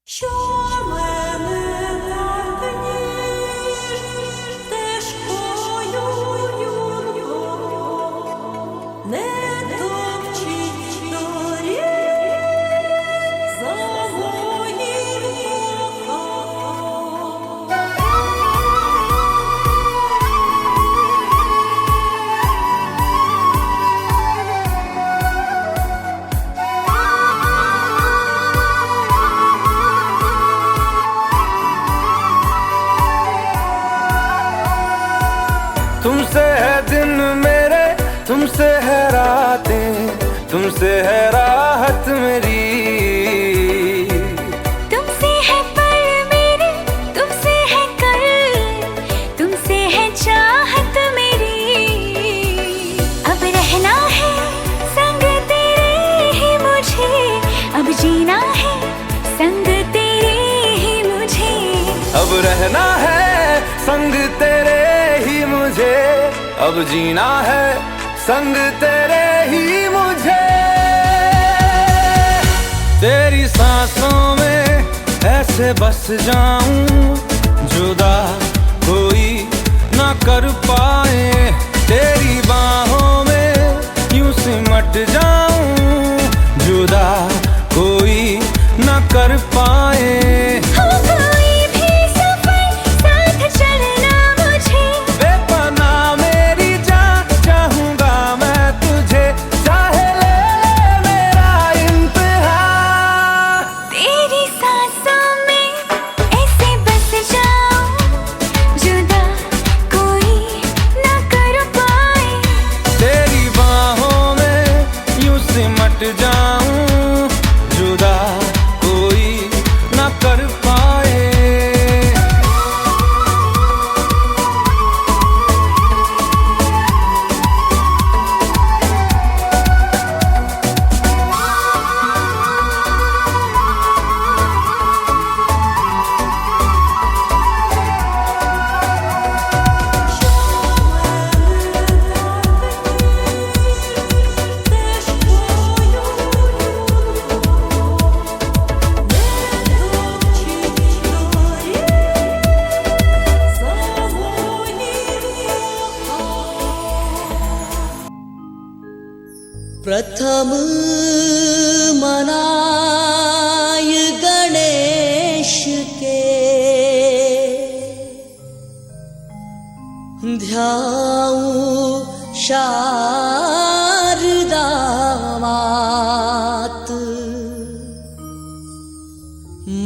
Що мене нагніш стежкою юрбою, не топчіть доріг за моїм коханням. तुमसे है दिन मेरे, तुमसे है रातें, तुमसे है राहत मेरी। तुमसे है पल मेरे, तुमसे है कल, तुमसे है चाहत मेरी। अब रहना है संग तेरे ही मुझे, अब जीना है संग तेरे ही मुझे। अब रहना है संग तेरे ही मुझे, अब जीना है संग तेरे ही मुझे। तेरी सांसों में ऐसे बस जाऊं, जुदा कोई ना कर पाए। तेरी बाहों में यूं सिमट जाऊं, जुदा कोई ना कर पाए। हो कोई भी सफर साथ चलना मुझे, बेपनाह मेरी जान चाहूंगा मैं तुझे, चाहे ले मेरा इम्तिहान। तेरी सांसों में ऐसे बस जाऊं, जुदा कोई ना कर पाए। तेरी बाहों में यूं सिमट जाऊं, जुदा कोई ना कर पाए। प्रथम मनाय गणेश के, ध्याऊं शारदा मात।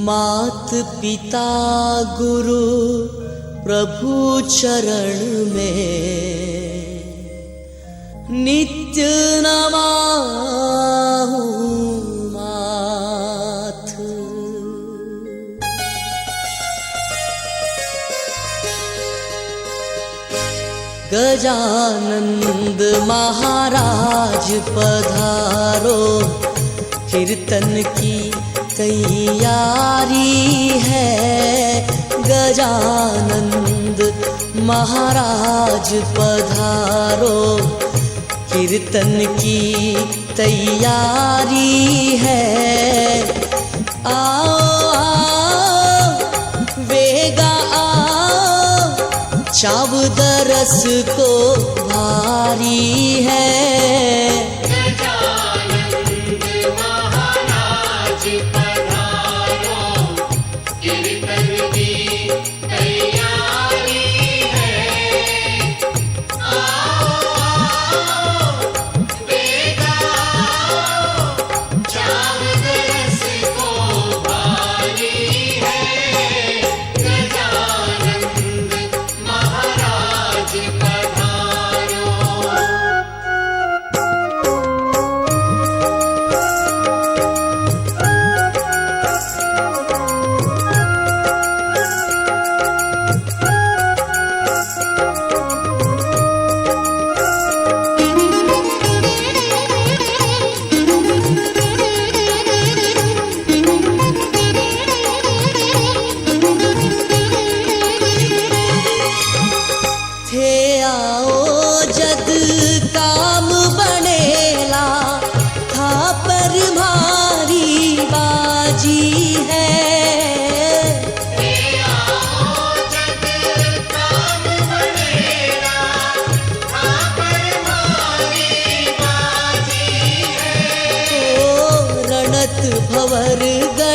मात पिता गुरु प्रभु चरण में, नित्य नमाहु माथ। गजानंद महाराज पधारो, कीर्तन की तैयारी है। गजानंद महाराज पधारो, कीर्तन की तैयारी है। आओ आओ वेगा आओ, चावद रस को भारी है।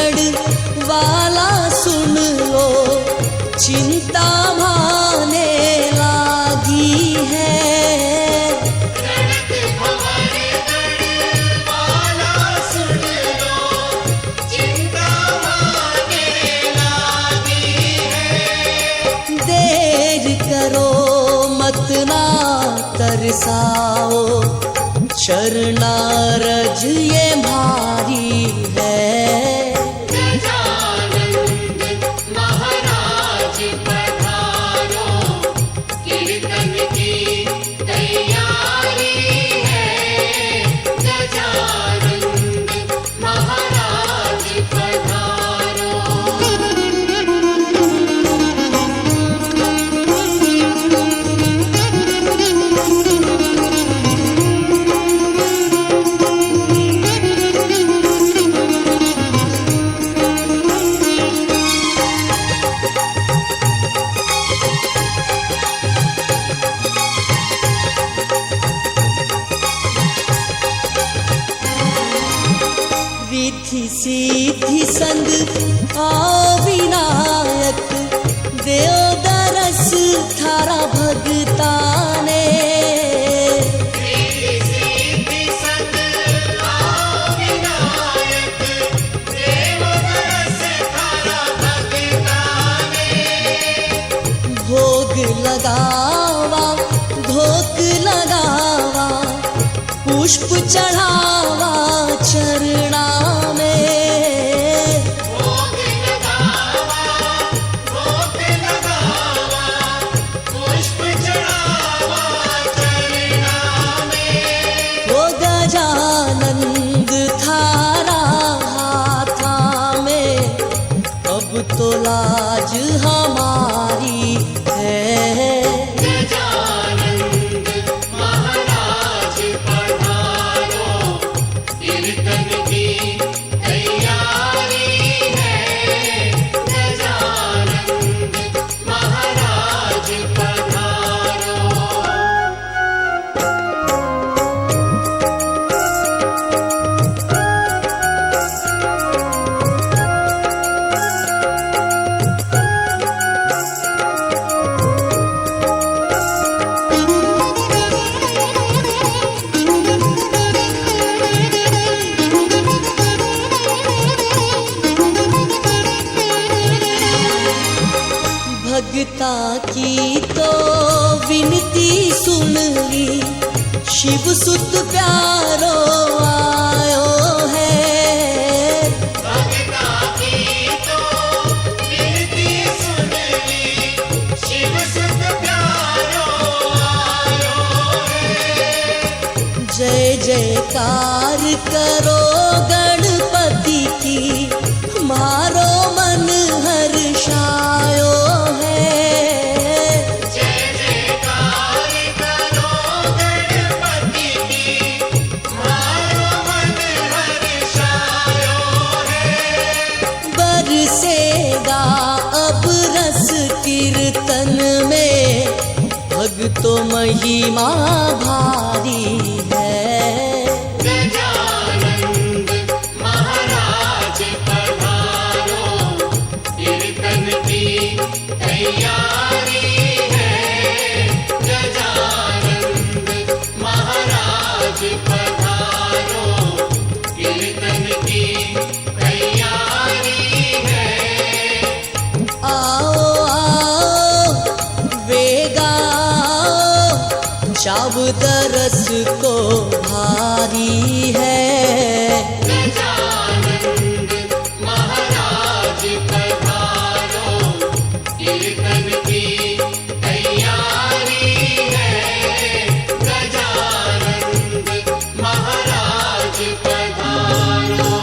वाला सुन लो, चिंता भाने लागी है। देर करो मत ना तरसाओ, चरणारज ये भारी है। रिद्धि सिद्धि संग विनायक, देव दरस थारा भगताने। भोग लगावा धोक लगावा, पुष्प चढ़ावा चरणा में। भोग लगावा धोक लगावा, पुष्प चढ़ावा चरणा में। वो गजानंद थारा हाथा में, अब तो लाज हमारी है। भगता की तो विनती सुन ली, शिव सुत प्यारो आयो है। भगता की तो विनती सुन ली, शिव सुत प्यारो आयो है। जय जयकार करो गणपति की, मारो मन हर्षायो है। जय जयकार करो गणपति की, मारो मन हर्षायो है। बरसेगा अब रस कीर्तन में, भक्तों महिमा भारी है। चाव दरस को भारी है। गजानंद महाराज पधारो, कीर्तन की तैयारी है। गजानंद महाराज पधारो।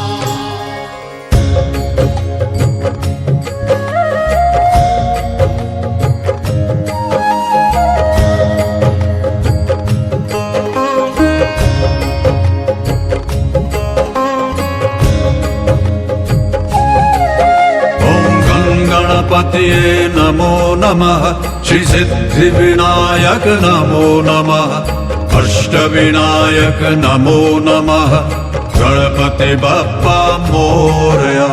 गणपतये नमो नमः, श्री सिद्धि विनायक नमो नमः, अष्टविनायक नमो नमः, गणपति बप्पा मोरया।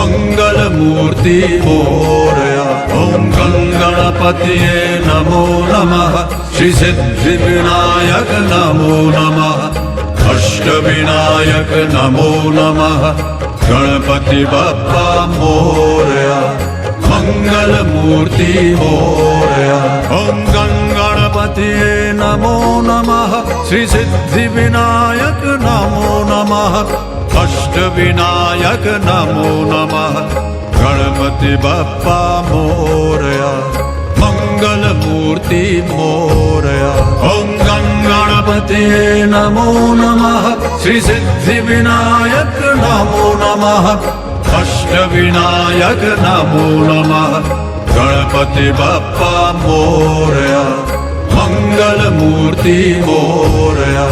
मंगल मूर्ति मोरया। ओम गणपतये नमो नमः, श्री सिद्धि विनायक नमो नमः, अष्ट विनायक नमो नमः, गणपति बप्पा मोरया। मंगल मूर्ति मोरया। ओम गणपतये नमो नमः, श्री सिद्धि विनायक नमो नमः, अष्ट विनायक नमो नमः, गणपति बप्पा मोरया। मंगल मूर्ति मोरया। ओम गणपतये नमो नमः, श्री सिद्धि विनायक नमो नमः, अष्ट विनायक नमो नमः, गणपति बप्पा मोरया। मंगल मूर्ति मोरया।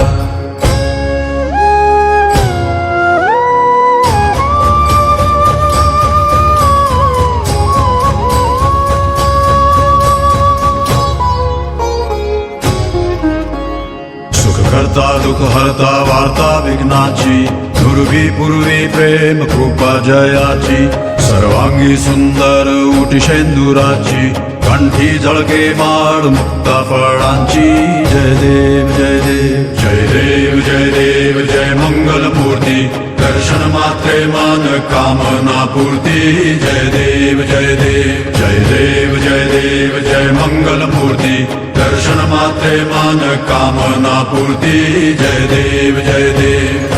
करता दुख हरता वार्ता विघ्नाची, दुर्वी पूर्वी प्रेम कृपा जयाची, सर्वांगी सुंदर उटिशेंदुराची, कंठी झळके माळ मुक्ता फळांची। जय देव जय देव जय देव जय देव जय मंगल मूर्ती, दर्शन मात्रे मान कामना पूर्ती। जय देव जय देव जय देव जय देव जय मंगल मूर्ती, दर्शन मात्रे मान कामना पूर्ती। जय देव जय देव।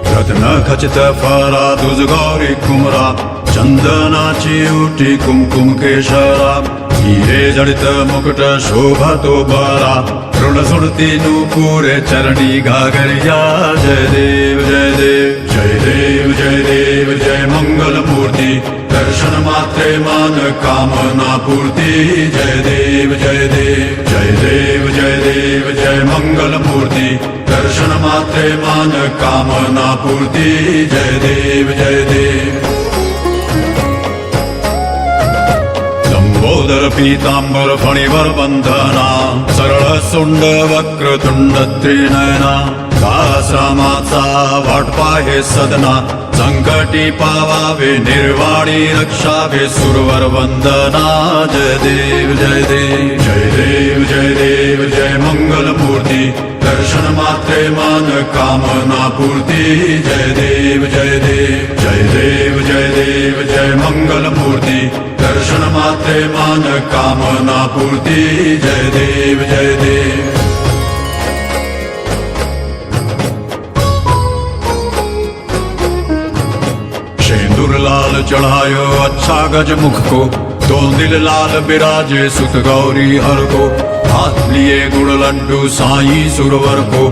रत्न खचित फरा दुज गौरी कुमरा, चंदनाची उटी कुमकुम केशरा, हिरे जडित मुकुट शोभा तो बरा, ऋण सुरती नूपुरे चरणी घागरिया। जय देव जय देव जय देव जय देव जय मंगल मूर्ति, दर्शन मात्रे मान कामना पूर्ति। जय देव जय देव जय देव जय देव जय मंगल मूर्ति, दर्शन मात्रे मान कामना पूर्ति। जय देव जय देव। लंबोदर पीतांबर फणिवर बंधना, सरळ सुंड वक्र तुंड त्रिनयना, दासरामाचा वाटपा हे सदना, संकटी पावावे निर्वाणी रक्षावे सुरवर वंदना। जय देव जय देव जय देव जय देव जय मंगल मूर्ति, दर्शन मात्रे मान कामना पूर्ति। जय देव जय देव जय देव जय देव जय मंगल मूर्ति, दर्शन मात्रे मान कामना पूर्ति। जय देव जय देव। सिंदूर लाल चढ़ायो अच्छा गज मुख को, दो दिल लाल बिराजे सुत गौरी हर को, हाथ लिए गुड़ लड्डू साई सुरवर को,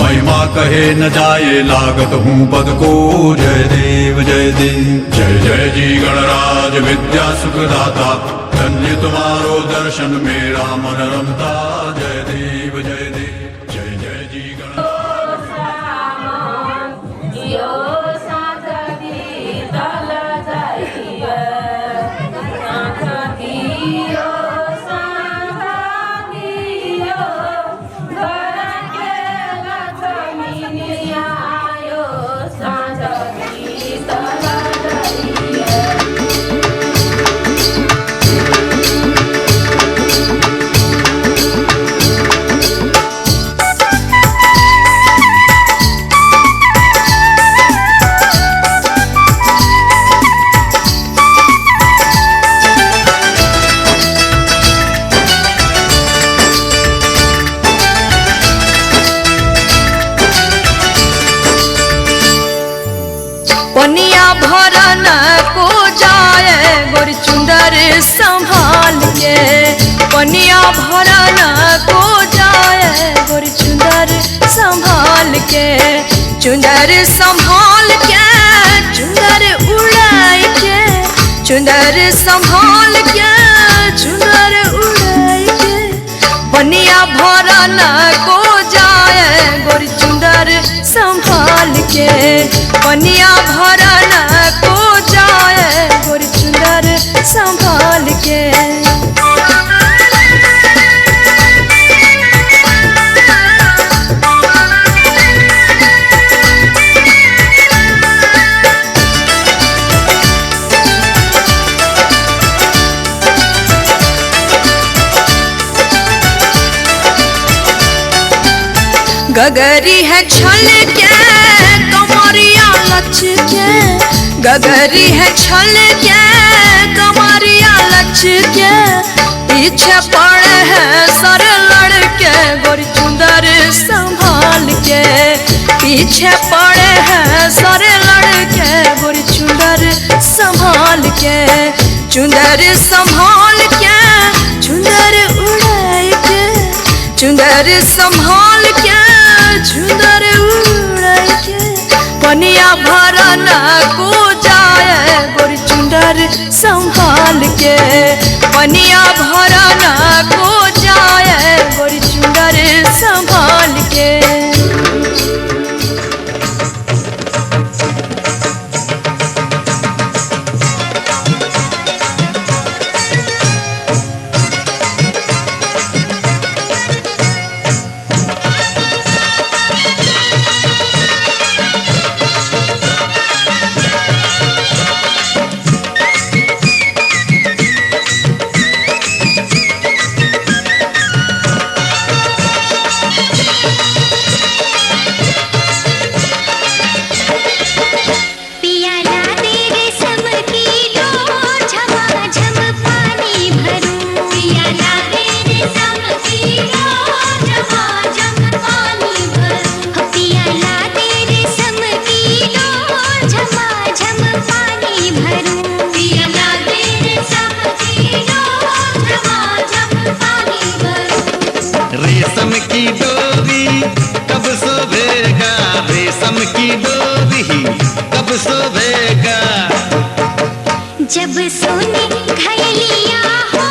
महिमा कहे न जाए लागत हूँ पद को। जय देव जय देव जय जय जी गणराज विद्या सुखदाता, धन्य तुम्हारो दर्शन मेरा मन रमता। जय देव जय देव जय जय जी गणराज। पनिया भरन को जाए गोर चुंदर संभाल के, पनिया भरन को जाए गोर चुंदर संभाल के, चुंदर संभाल के चुंदर उड़ाई के, चुंदर संभाल के चुंदर उड़ाई के, पनिया भरन को जाए गोर चुंदर संभाल के, पनिया भरन को जाए गोर चुंदर संभाल के। गगरी है छल के कमरिया लच के, गगरी है छल के कमरिया लच के, पीछे पड़े हैं सर लड़के गोरी चुंदर संभाल के, पीछे पड़े हैं सर लड़के गोरी चुंदर संभाल के, चुंदर संभाल के चुंदर उड़ाए के, चुंदर संभाल के चुंदर उड़ाए के, पनिया भरन को जाए गोरी चुंदर संभाल के, पनिया भरन को जाए गोरी चुंदर संभाल के। रेशम की डोरी कब शोभेगा, रेशम की डोरी कब शोभेगा, जब सोने घैलिया हो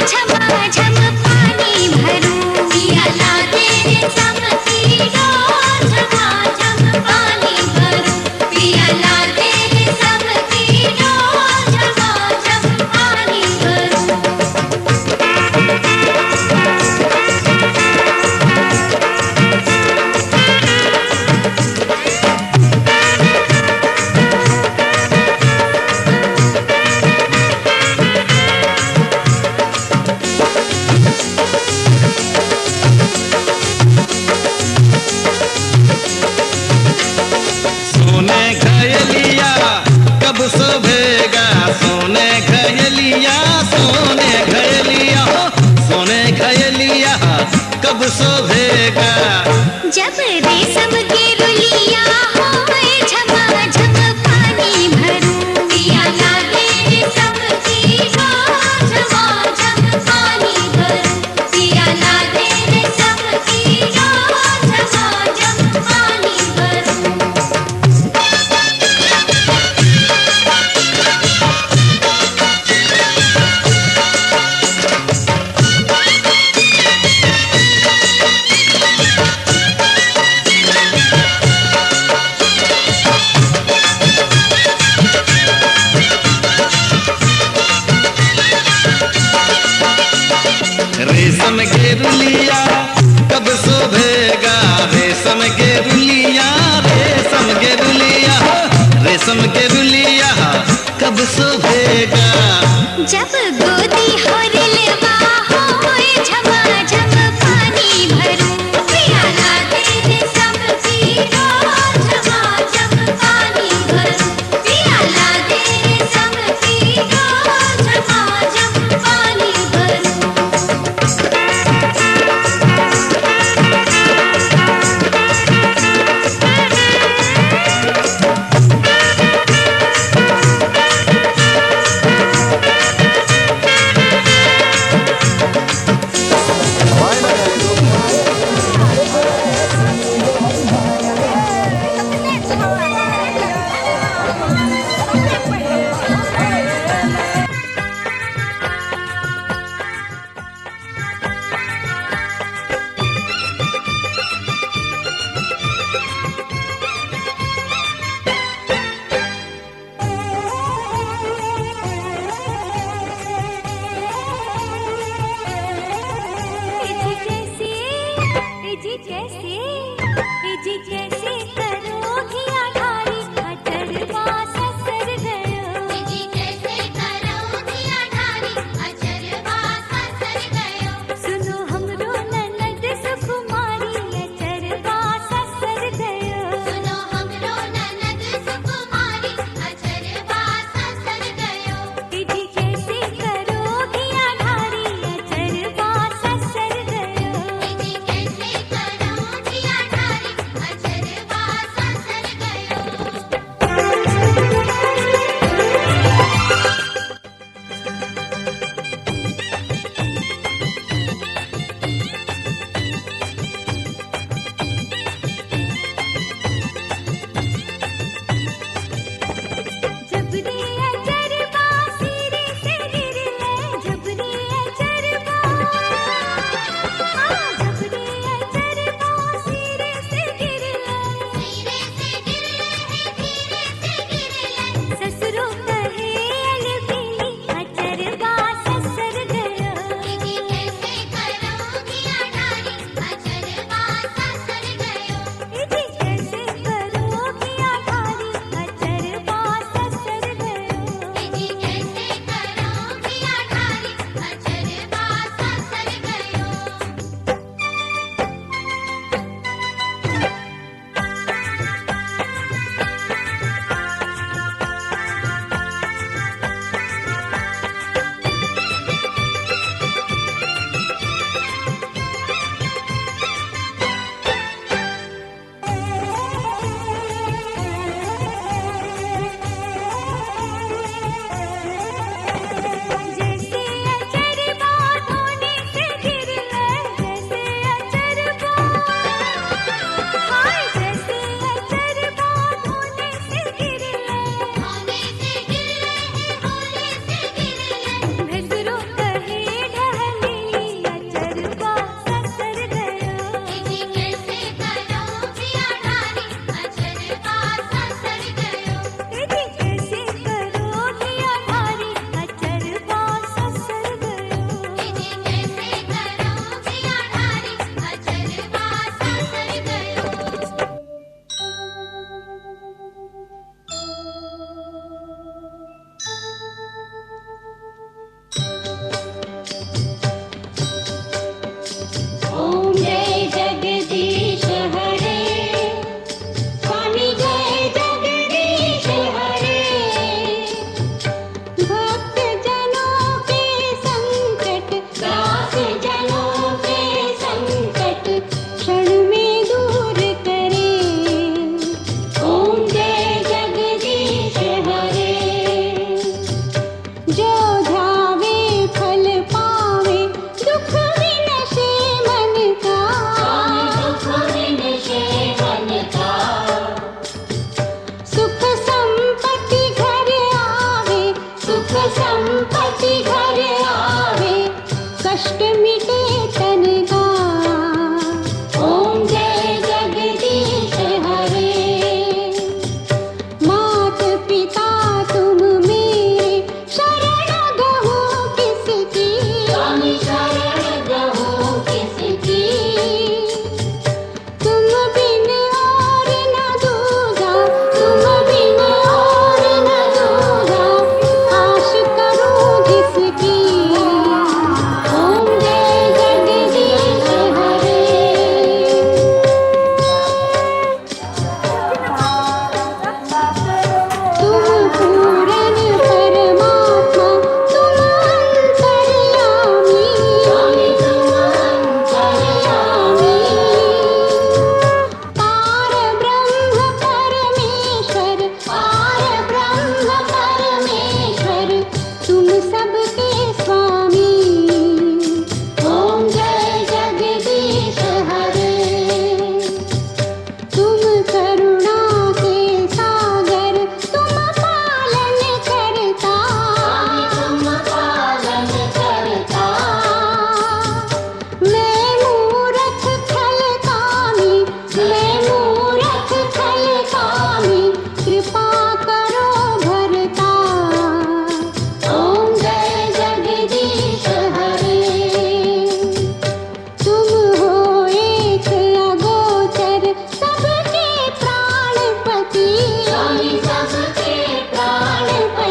झमाझम पानी भरूं, पिया ला दे रेशम की डोर झमाझम पानी भरूं, पिया ला दे रेशम की डोर झमाझम पानी भरूं। सोने घयलिया कब शोभेगा, सोने घयलिया, सोने घयलिया हो, सोने घयलिया कब शोभेगा, जब रेशम की रुलिया हो झमाझम पानी भरूं, पिया ला दे रेशम की डोर झमाझम पानी भरूं, पिया ला दे रेशम की डोर झमाझम पानी भरूं। रेशम के रुलिया कब शोभेगा, रेशम के रुलिया, रेशम के रुलिया, रेशम के रुलिया कब शोभेगा, जब गोदी हो रिलवा हो झमाझम पानी भरूं, पिया ला दे रेशम की डोर झमाझम पानी भरूं, पिया ला दे रेशम की डोर झमाझम पानी भरूं।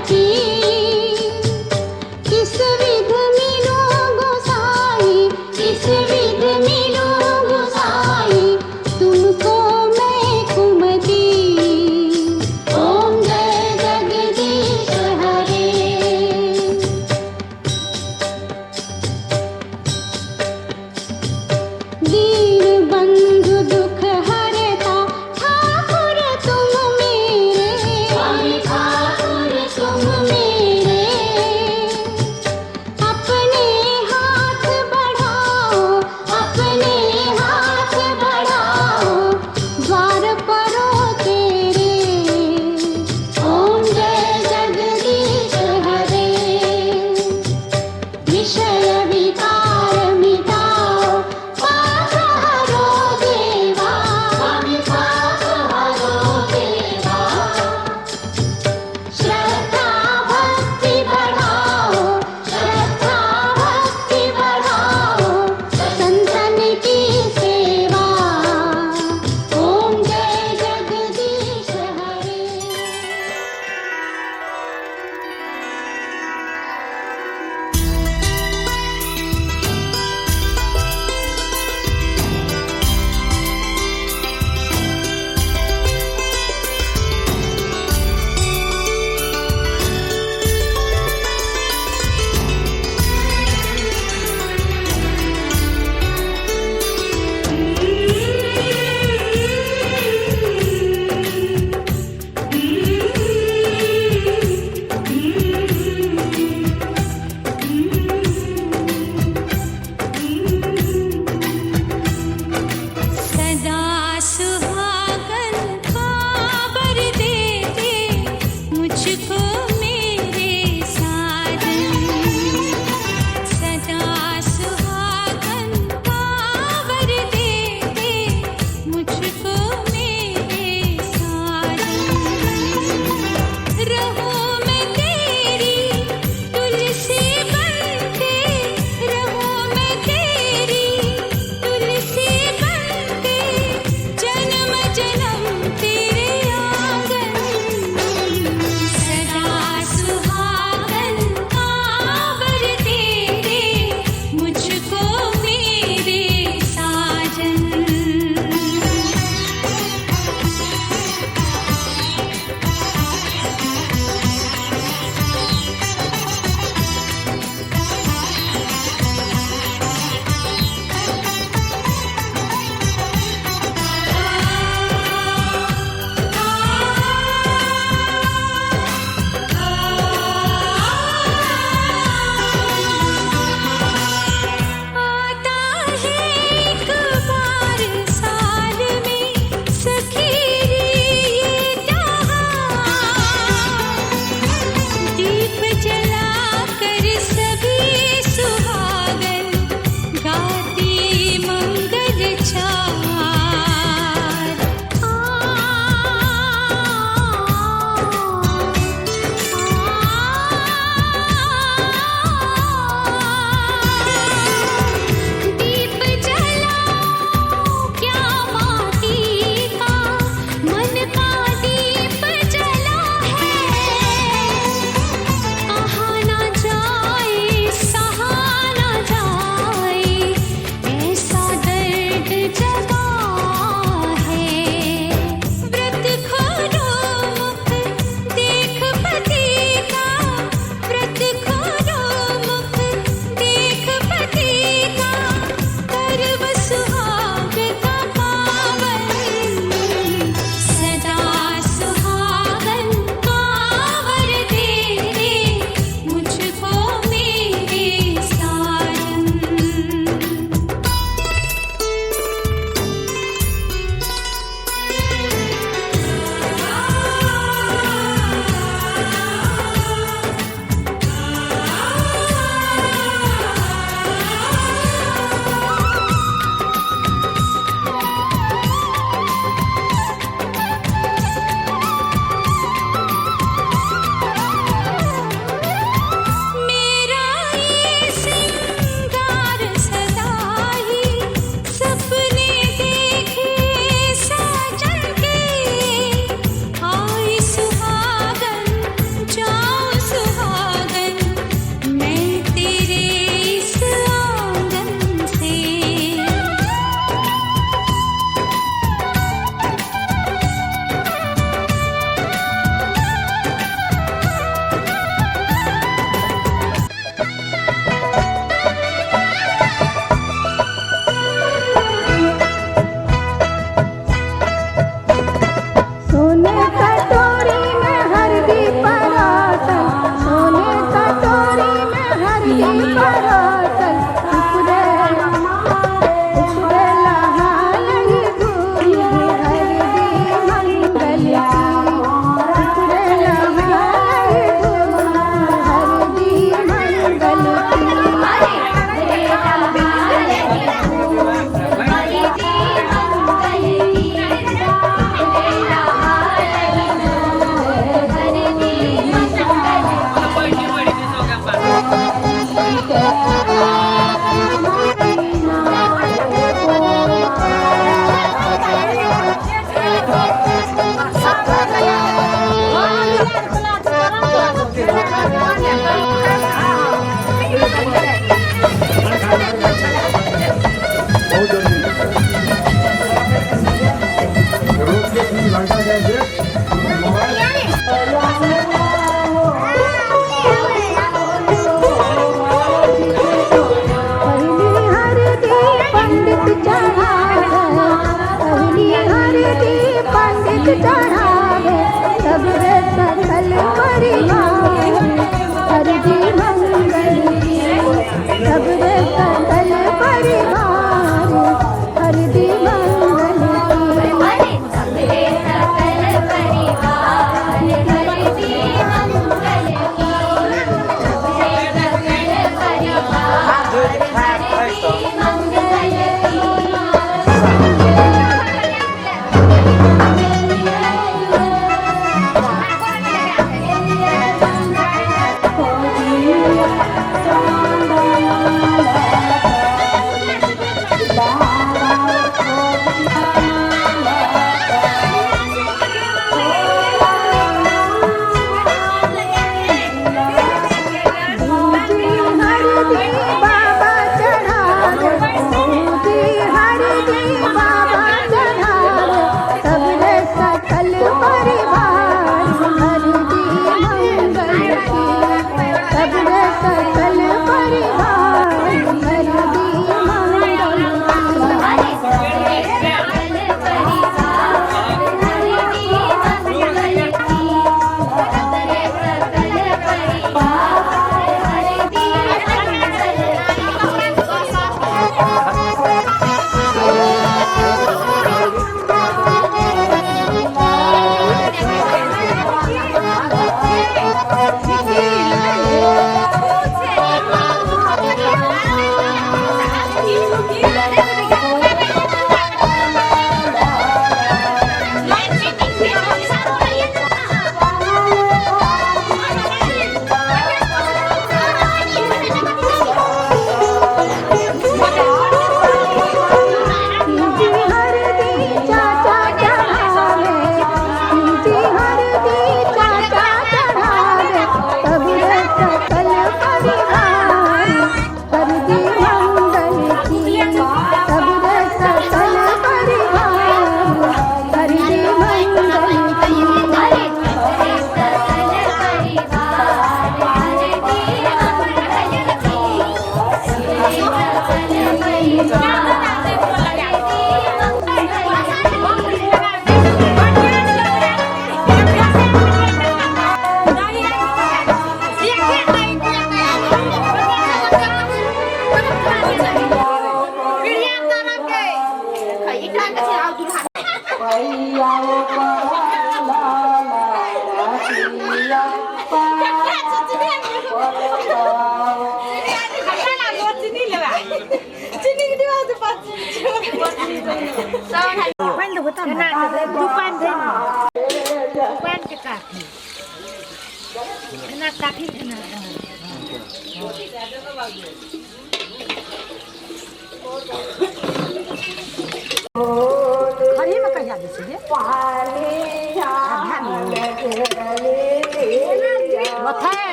कुमति किस विध मिलो गोसाई किस विध मिलो गोसाई तुमको मैं कुमति ओम जय जगदीश हरे दीन बंधु दुख हरता ठाकुर तुम मेरे ठाकुर तुम मेरे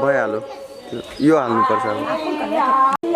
भइहाल्यो यो हाल्नुपर्छ अब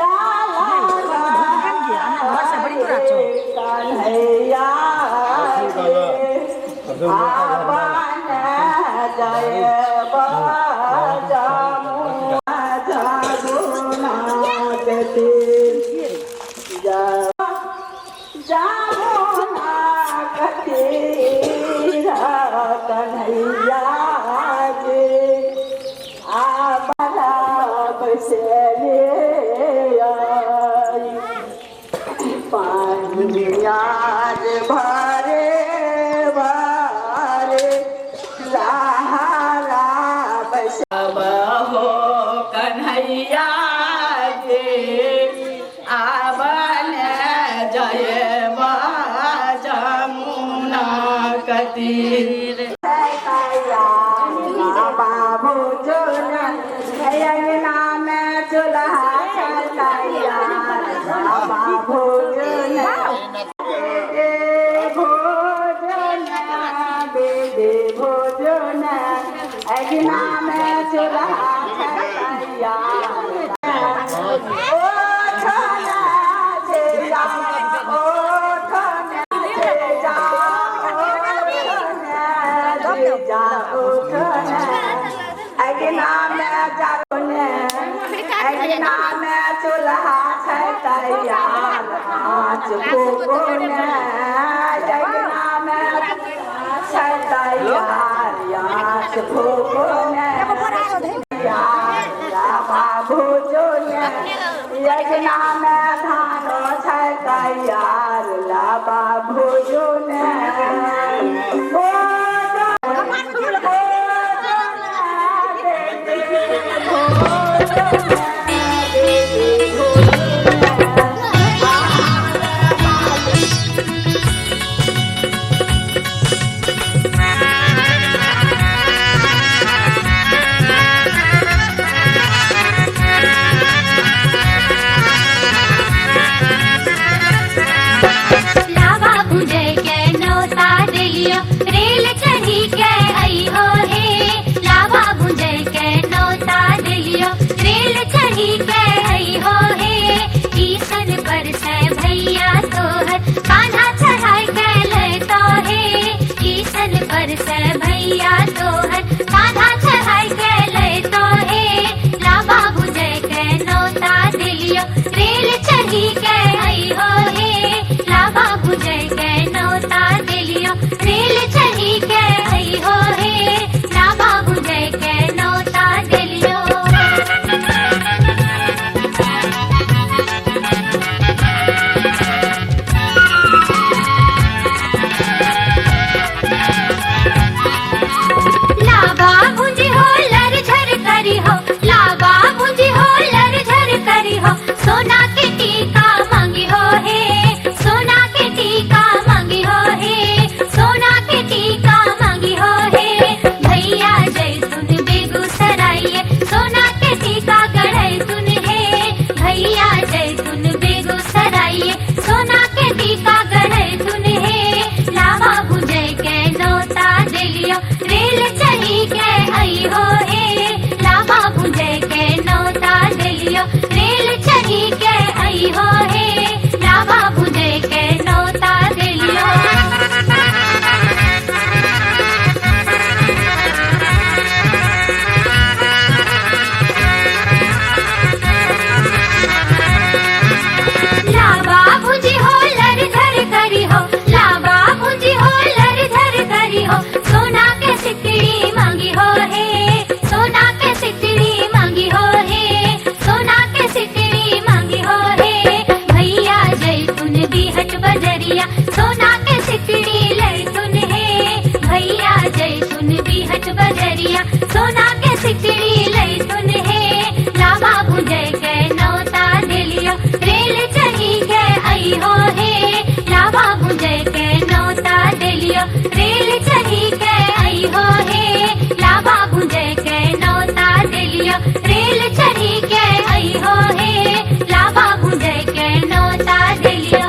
रेल चढ़ी के आई हो हे लाबा भुंजे के नौता दिलियो रेल चढ़ी के आई हो हे लाबा भुंजे के नौता दिलियो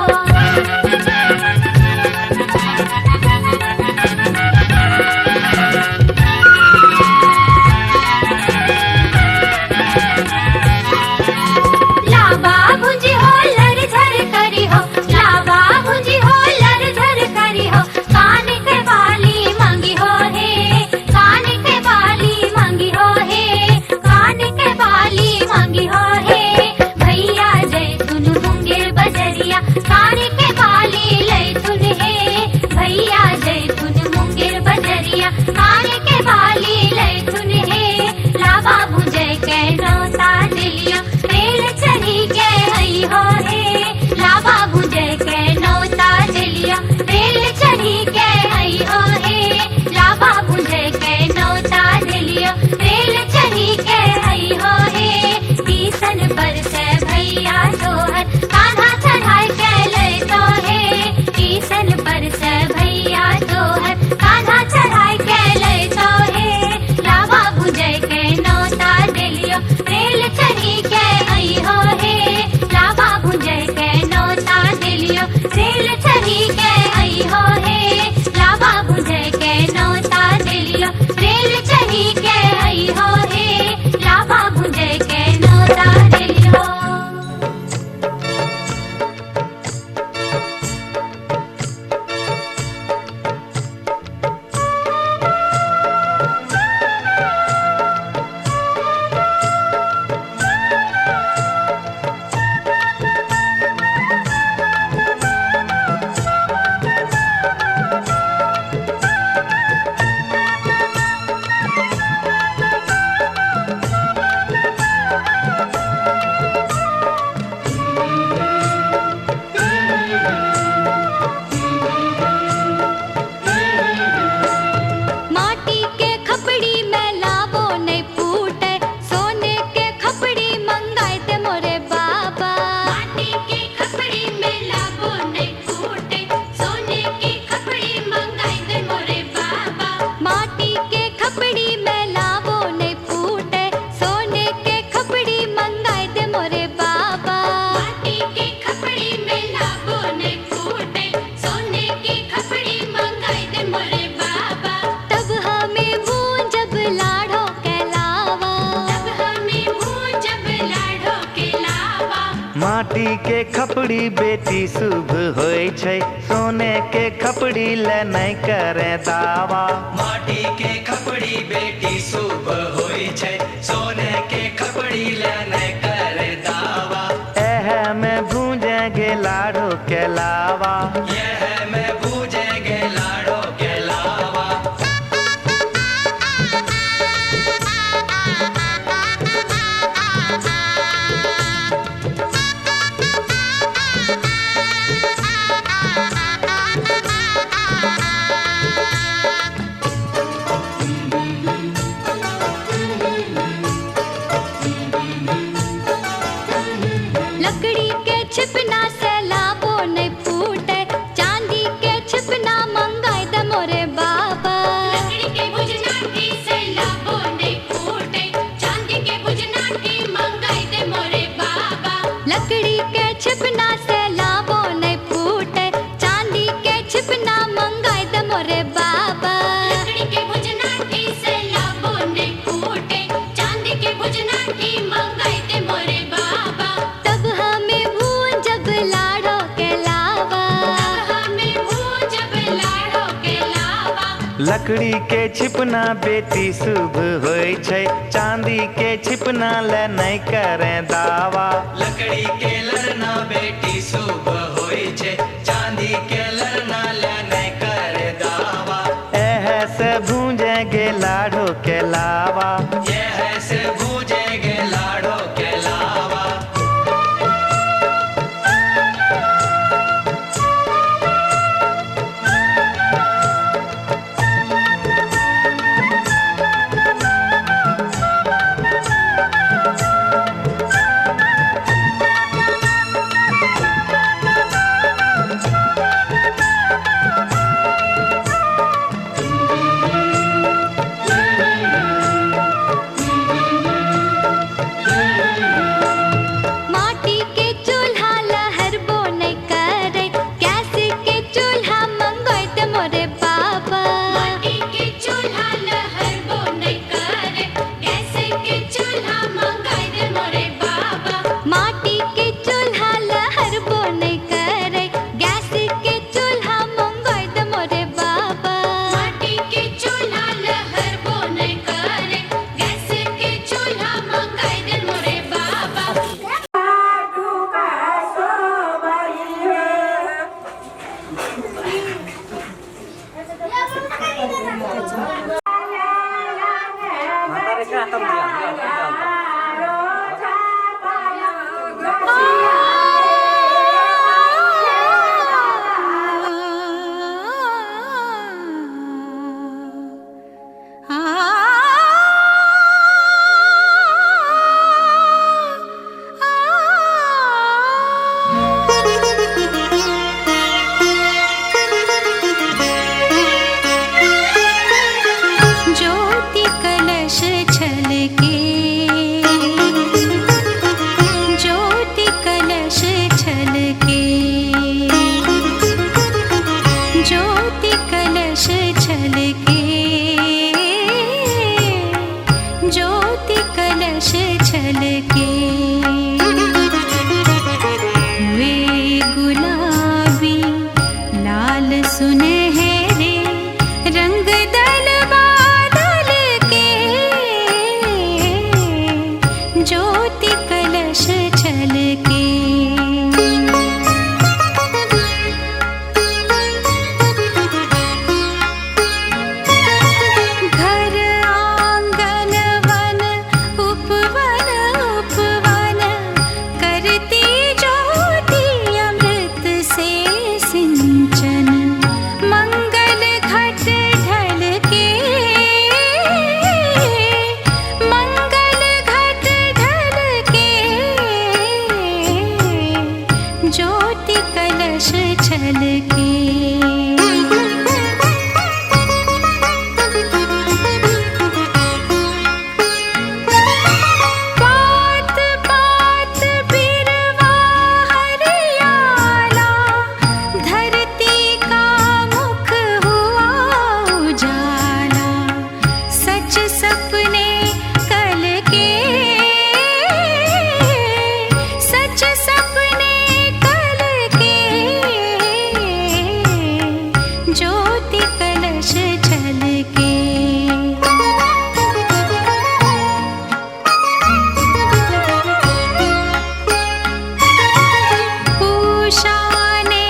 लाबा भुंजी हो लर झर करी हो लाबा भुंजी हो लर झर करी हो कान के बाली मांगी हो हे कान के बाली मांगी हो हे कान के बाली मांगी हो हे भैया जय सुन मुंगेर बजरिया कान के बाली लय सुन हे भैया जय सुन मुंगेर बजरिया कान के बाली लय सुन हे लाबा भुंजे के नौता दिलियो रेल चढ़ी के आई हो हे लाबा भुंजे के नौता दिलियो रेल चढ़ी के आई हो हे लाबा भुंजे के नौता दिलियो रेल चढ़ी के आई हो हे टीसन पर से भैया तोहर कान्हा चढ़ाई के ले तो हे टीसन पर से भैया तोहर कान्हा चढ़ाई के ले तो हे लाबा भुंजे के नौता दिलियो रेल चढ़ी के आई हो हे लाबा भुंजे के नौता दिलियो रेल चढ़ी के आई हो हे लाबा भुंजे के नौता दिलियो रेल चढ़ी के आई हो हे लाबा भुंजे के नौता दिलियो माटी के खपड़ी में लावो नहीं फूटे सोने के खपड़ी मंगाए ते मोरे बाबा माटी के खपड़ी में लावो नहीं फूटे सोने की खपड़ी मंगाए ते मोरे बाबा माटी के खपड़ी में लावो नहीं फूटे सोने के खपड़ी मंगाए ते मोरे बाबा माटी के खपड़ी में लावो नहीं फूटे सोने की खपड़ी मंगाए ते मोरे बाबा तब हमें जब लाड़ो के लावा तब हमें जब लाड़ो के लावा माटी के खपड़ी बेटी शुभ होय छै सोने के खपड़ी ले नहीं करे दावा माटी के खपड़ी बेटी शुभ होय छै सोने के खपड़ी ले नहीं करे दावा एह में भूजेंगे लाड़ो के लावा यह मैं बूझेंगे लाड़ो के लावा लकड़ी के छिपना से लावो नहीं फूटे चांदी के छिपना मंगाए दे मोरे बाबा लकड़ी के भुजनाठी से लावो नहीं फूटे चांदी के भुजनाठी मंगाए दे मोरे बाबा लकड़ी के छिपना से लावो नहीं फूटे चांदी के छिपना मंगाए दे मोरे बाबा लकड़ी के भुजनाठी से लावो नहीं फूटे चांदी के भुजनाठी मंगाए दे मोरे बाबा तब हमें जब लाड़ो के लावा तब हमें जब लाड़ो के लावा लकड़ी के छिपना बेटी शुभ होय छै चांदी के छिपना ले नहीं करे दावा लकड़ी के लड़ना बेटी शुभ होय छै चांदी के लड़ना ले नहीं करे दावा एह से भूजेंगे लाड़ो के लावा यह से बूझेंगे लाड़ो के लावा मोरे बाबा माटी के चूल्हा लहर वो नहीं करे, गैस के चूल्हा मंगाई दे मोरे बाबा। माटी के चूल्हा लहर वो नहीं करे, गैस के चूल्हा मंगाई दे मोरे बाबा। माटी के चूल्हा लहर वो नहीं करे, गैस के चूल्हा मंगाई दे मोरे बाबा। ज्योति कलश छलके, ज्योति कलश छलके, ज्योति कलश छलके, ज्योति कलश छलके। वे गुलाबी लाल सुनहरे रंग दल बादल के, ज्योति कलश छलके। घर आंगन वन उपवन उपवन करती ज्योति अमृत से सिंचन। मंगल घट ढल के, मंगल घट ढल के, ज्योति कलश छलके। पात पात बिरवा हरियाला, धरती का मुख हुआ उजाला। सच सपने कल के, सच सपने कल के, ज्योति कलश छलके। उषा ने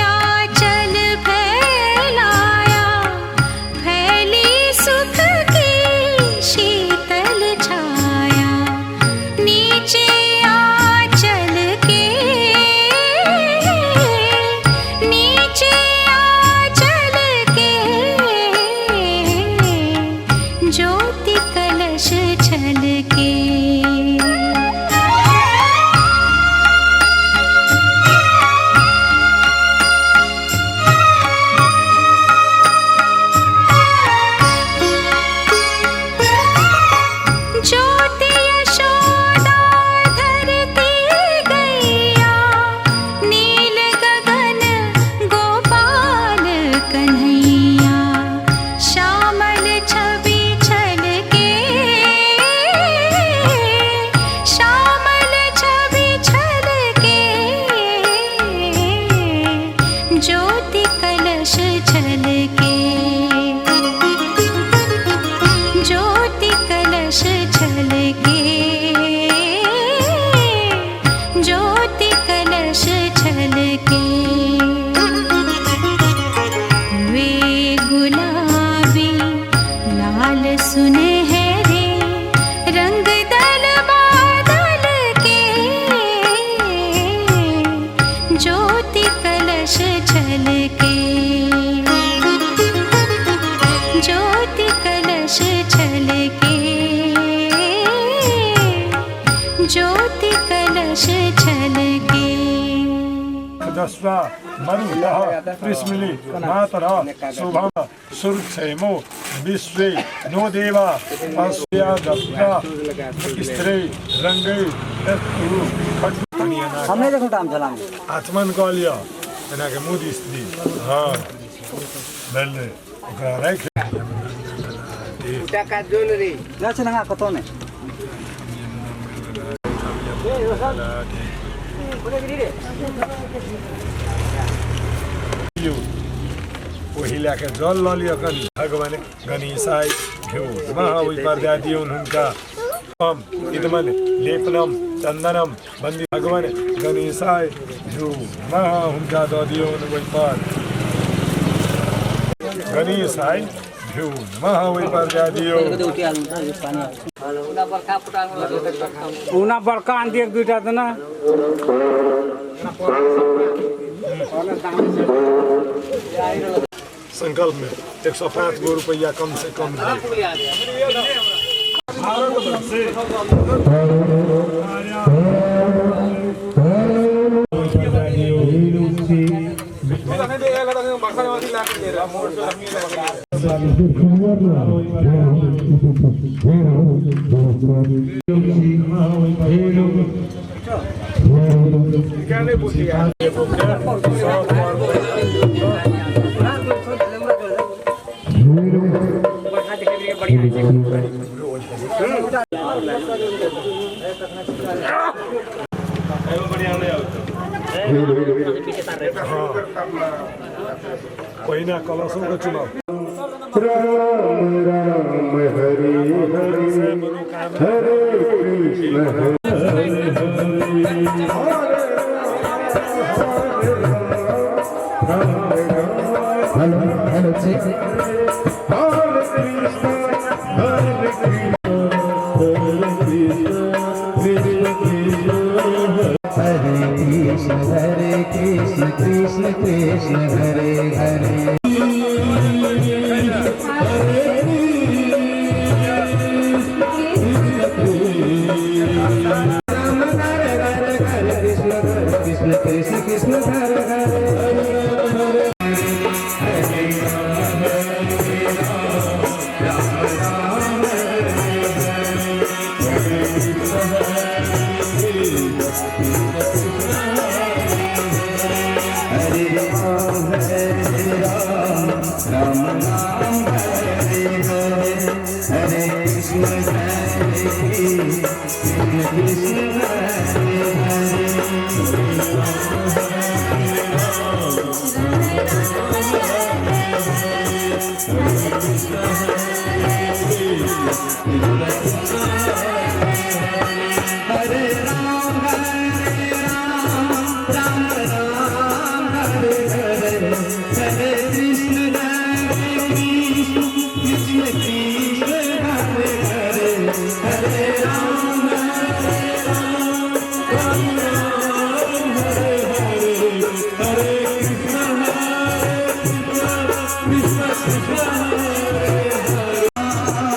आंचल फैलाया, फैली सुख की शीतल छाया। नीचे आंचल के, नीचे आंचल के, ज्योति कलश छलके। ज्योति यशोदा धरती गैया, नील गगन गोपाल कन्हैया। श्यामल छवि छलके, श्यामल छवि छलके, ज्योति कलश छलके। ज्योति कलश छलके, ज्योति कलश छलके। वे गुलाबी लाल सुनहरे रंग दल बादल के, ज्योति कलश छलके। ज्योति कलश छलके, ज्योति कलश छलके। दस्वा मरुतः प्रिस्मिली मातरः शुभम सुरक्षेमो विश्वे नो देवा अस्या दत्ता स्त्री रंगे तत्तु खटनिया हमने देखो टाइम चलाएंगे आत्मन कॉलिया एना के मोदी स्त्री हां बेले ओकरा राख টাকা জুয়েলারি যাচ্ছে না কত নে पहिला के जल ललियो कनि भगवान गणेशाय घिउ महावै पर्दा दियो हुनका इदमन लेपनम चंदनम बंदी भगवान गणेशाय घिउ महा हुनका द दियो वै पर गणेशाय घिउ महावै पर्दा दियो उना बड़का आंधी एक दुईटा देना संकल्प में 105 गो रुपया कम से कम दे पहिना कलशों का चुनाव राम राम हरे हरे हरे कृष्ण हरे कृष्ण कृष्ण कृष्ण हरे हरे कृष्ण कृष्ण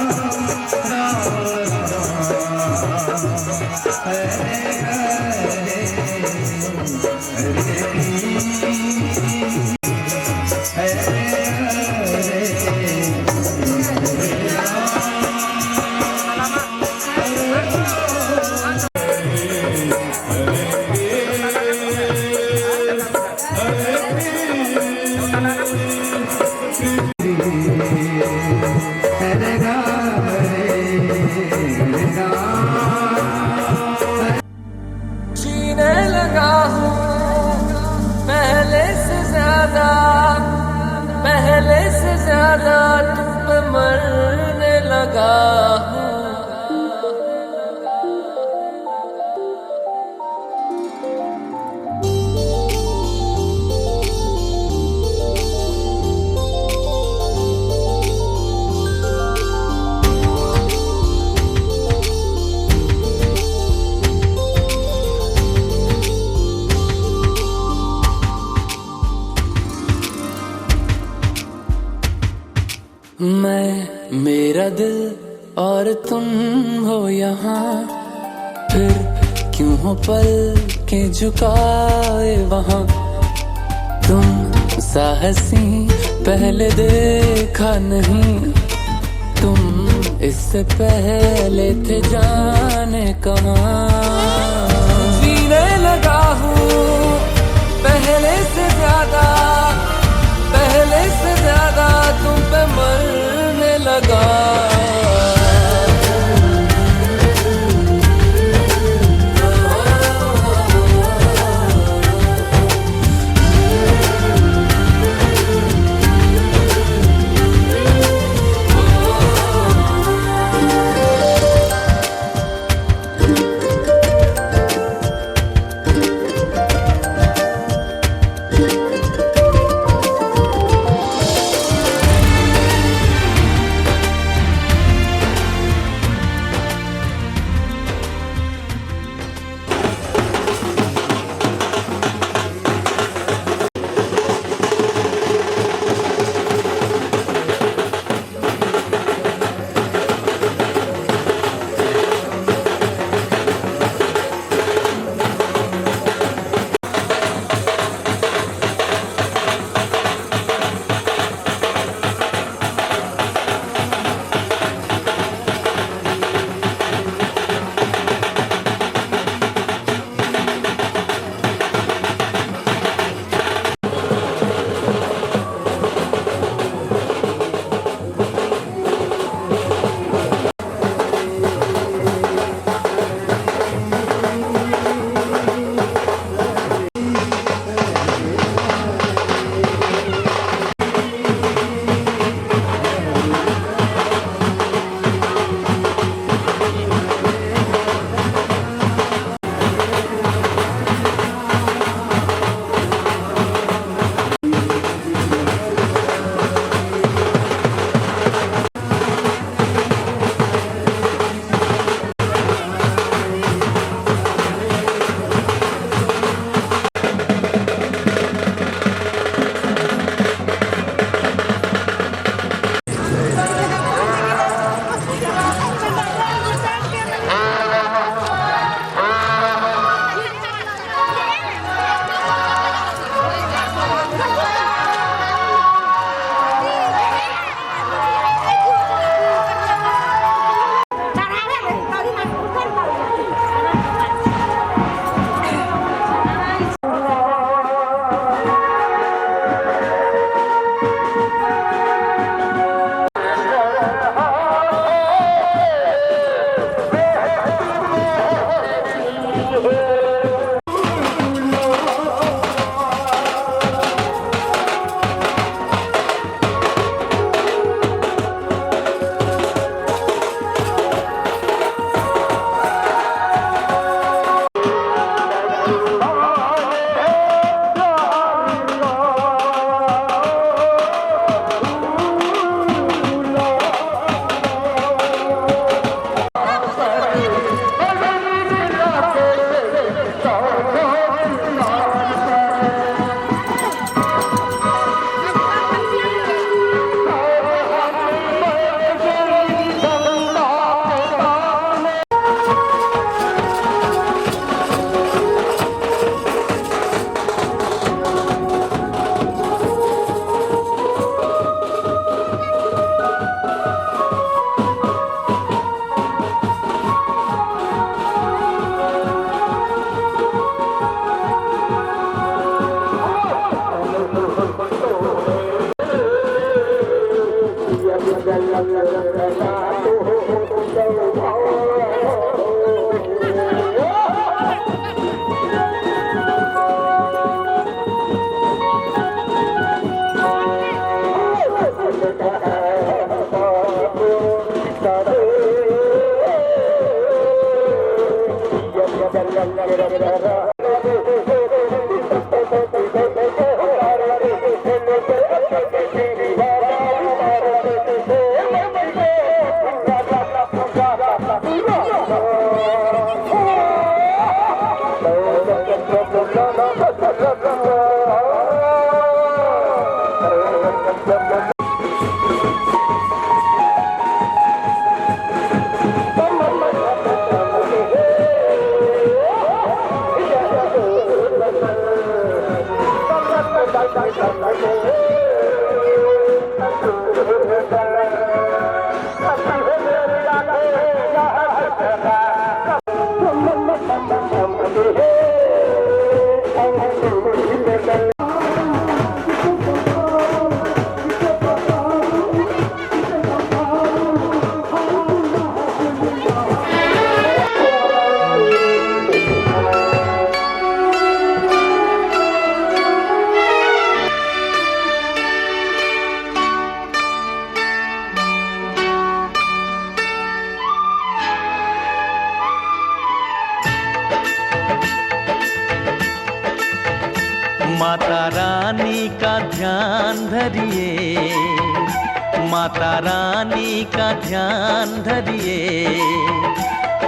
हरे हरे जीने लगा हूँ पहले से ज्यादा तुम पे मरने लगा हूँ मैं मेरा दिल और तुम हो यहाँ फिर क्यों हो पल के झुकाए वहाँ तुम साहसी पहले देखा नहीं तुम इससे पहले थे जाने कहाँ जीने लगा हूँ पहले से ज्यादा माता रानी का ध्यान धरिए, माता रानी का ध्यान धरिए,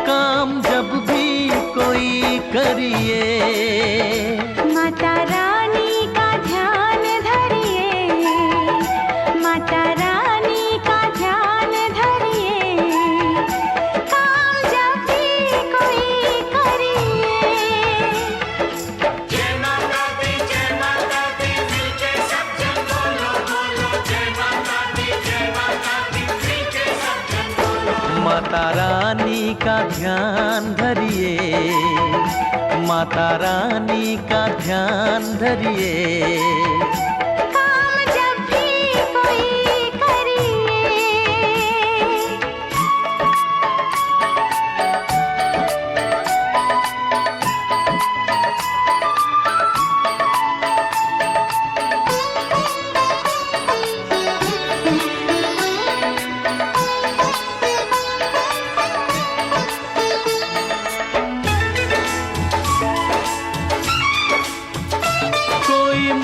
काम जब भी कोई करिए। माता रानी का ध्यान धरिए, माता रानी का ध्यान धरिए, काम जब भी कोई करिए। जय माता दी मिलके सब जन बोलो बोलो, जय माता दी मिलके सब जन बोलो। माता रानी का ध्यान धरिए, माता रानी का ध्यान धरिए, काम जब भी कोई करिए।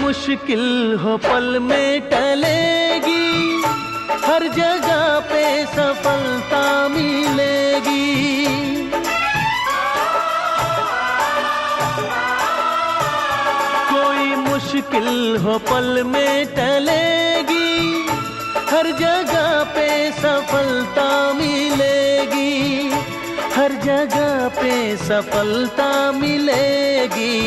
मुश्किल हो पल में टलेगी, हर जगह पे सफलता मिलेगी। कोई मुश्किल हो पल में टलेगी, हर जगह पे सफलता मिलेगी, हर जगह पे सफलता मिलेगी।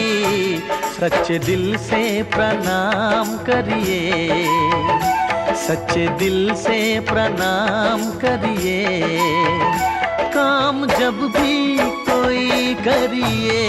सच्चे दिल से प्रणाम करिए, सच्चे दिल से प्रणाम करिए, काम जब भी कोई करिए।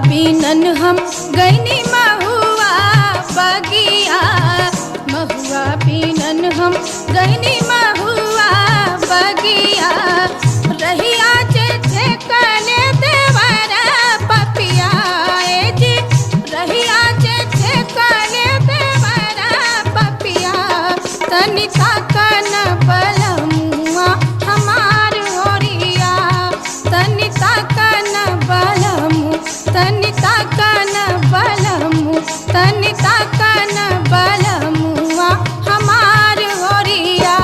बीनन हम गईनी महुआ बगिया, महुआ बीनन हम गईनी महुआ बगिया, रहिया जे कले देवरा पपिया जी, रहिया जे कले देवरा पपिया, तनिका कन बलमुआ हमार ओरिया, तनिका कन बलमु, तनिका कन बलमु, तनिका कन बलमुआ हमार ओरिया।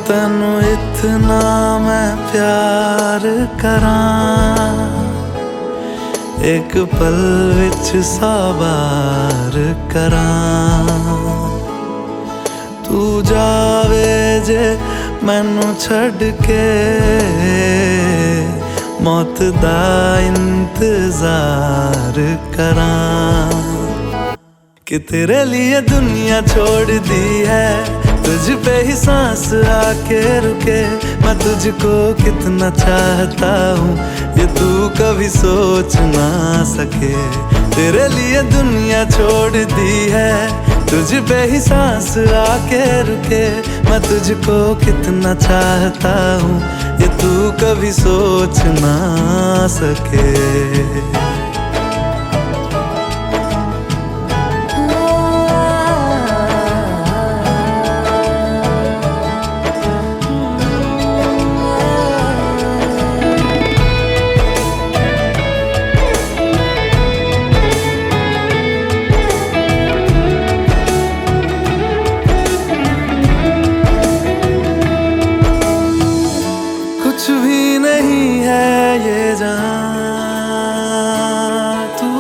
तैनू इतना मैं प्यार करां, एक पल विच साबार करां। तू जावे जे मैनू छड़ के, मौत दा इंतजार करां। कि तेरे लिए दुनिया छोड़ दी है, तुझ पे ही सांस आके रुके। मैं तुझको कितना चाहता हूँ ये तू कभी सोच ना सके। तेरे लिए दुनिया छोड़ दी है, तुझ पे ही सांस आके रुके। मैं तुझको कितना चाहता हूँ ये तू कभी सोच ना सके। कुछ भी नहीं है ये जान, तू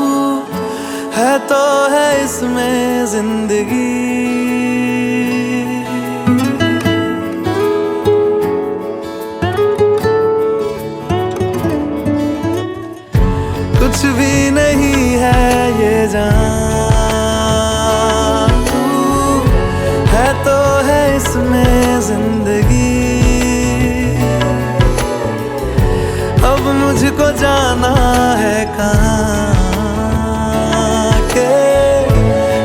है तो है इसमें जिंदगी। कुछ भी नहीं है ये जान, तू है तो है इसमें जिंदगी। अब मुझको जाना है कहाँ के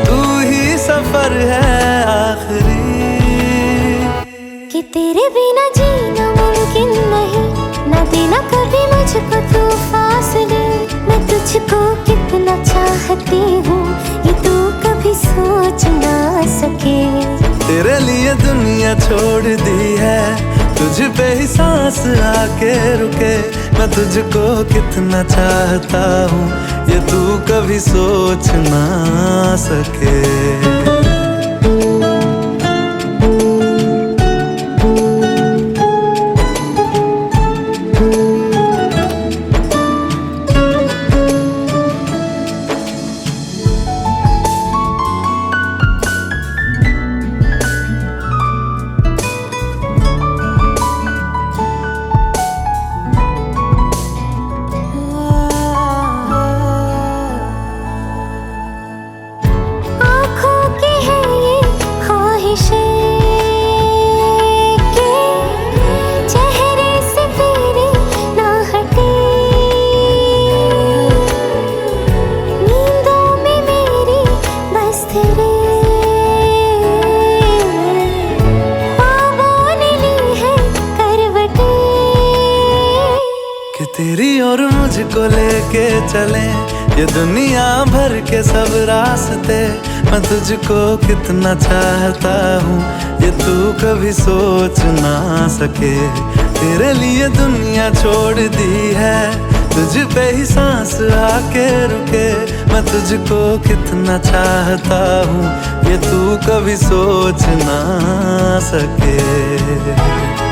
तू ही सफर है आखिरी। कि तेरे बिना जीना मुमकिन नहीं, न देना कभी मुझको तू फासले। मैं तुझको कितना चाहती हूँ ये तू कभी सोच ना सके। तेरे लिए दुनिया छोड़ दी है, तुझ पे ही सांस आके रुके। मैं तुझको कितना चाहता हूँ ये तू कभी सोच ना सके। तेरी और मुझको लेके चले ये दुनिया भर के सब रास्ते। मैं तुझको कितना चाहता हूँ ये तू कभी सोच ना सके। तेरे लिए दुनिया छोड़ दी है, तुझ पे ही सांस आके रुके, मैं तुझको कितना चाहता हूँ ये तू कभी सोच ना सके।